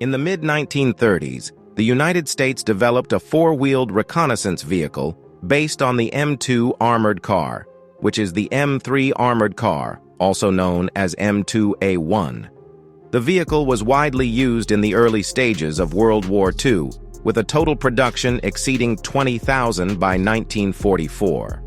In the mid-1930s, the United States developed a four-wheeled reconnaissance vehicle based on the M2 armored car, which is the M3 armored car, also known as M2A1. The vehicle was widely used in the early stages of World War II, with a total production exceeding 20,000 by 1944.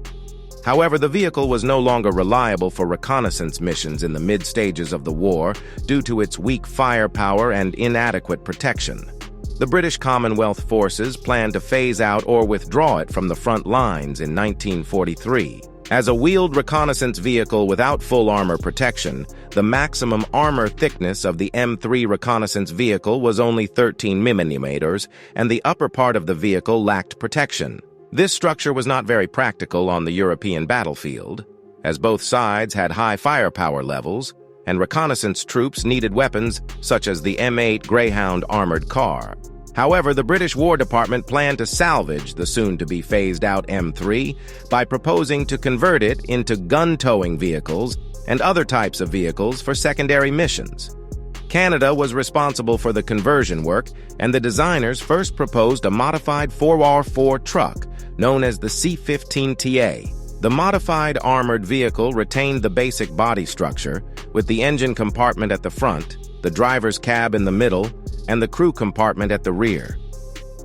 However, the vehicle was no longer reliable for reconnaissance missions in the mid-stages of the war due to its weak firepower and inadequate protection. The British Commonwealth forces planned to phase out or withdraw it from the front lines in 1943. As a wheeled reconnaissance vehicle without full armor protection, the maximum armor thickness of the M3 reconnaissance vehicle was only 13 mm, and the upper part of the vehicle lacked protection. This structure was not very practical on the European battlefield, as both sides had high firepower levels, and reconnaissance troops needed weapons such as the M8 Greyhound armored car. However, the British War Department planned to salvage the soon-to-be phased-out M3 by proposing to convert it into gun-towing vehicles and other types of vehicles for secondary missions. Canada was responsible for the conversion work, and the designers first proposed a modified 4x4 truck known as the C15TA. The modified armored vehicle retained the basic body structure, with the engine compartment at the front, the driver's cab in the middle, and the crew compartment at the rear.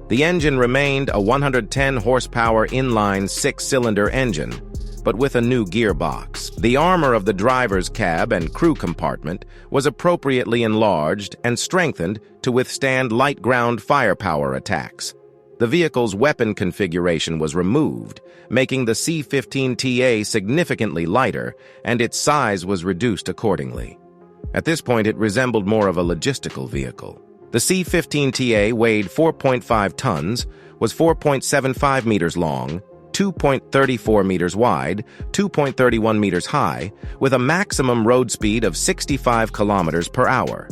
The engine remained a 110 horsepower inline six-cylinder engine, but with a new gearbox. The armor of the driver's cab and crew compartment was appropriately enlarged and strengthened to withstand light ground firepower attacks. The vehicle's weapon configuration was removed, making the C15TA significantly lighter, and its size was reduced accordingly. At this point, it resembled more of a logistical vehicle. The C15TA weighed 4.5 tons, was 4.75 meters long, 2.34 meters wide, 2.31 meters high, with a maximum road speed of 65 kilometers per hour.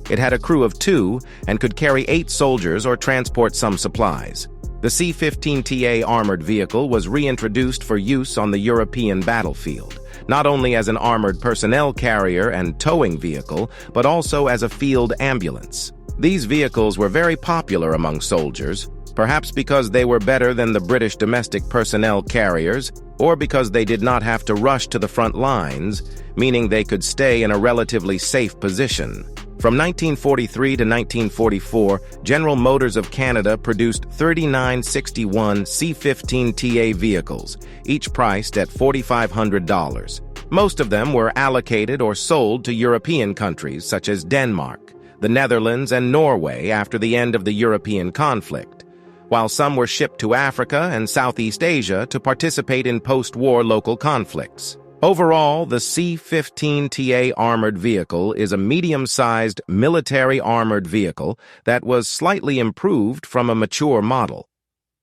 It had a crew of 2 and could carry 8 soldiers or transport some supplies. The C15TA armored vehicle was reintroduced for use on the European battlefield, not only as an armored personnel carrier and towing vehicle, but also as a field ambulance. These vehicles were very popular among soldiers, perhaps because they were better than the British domestic personnel carriers, or because they did not have to rush to the front lines, meaning they could stay in a relatively safe position. From 1943 to 1944, General Motors of Canada produced 3961 C15TA vehicles, each priced at $4,500. Most of them were allocated or sold to European countries such as Denmark, the Netherlands, and Norway after the end of the European conflict, while some were shipped to Africa and Southeast Asia to participate in post-war local conflicts. Overall, the C15TA armored vehicle is a medium-sized military armored vehicle that was slightly improved from a mature model.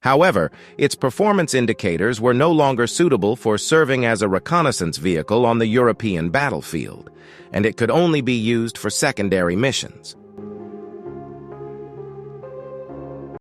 However, its performance indicators were no longer suitable for serving as a reconnaissance vehicle on the European battlefield, and it could only be used for secondary missions.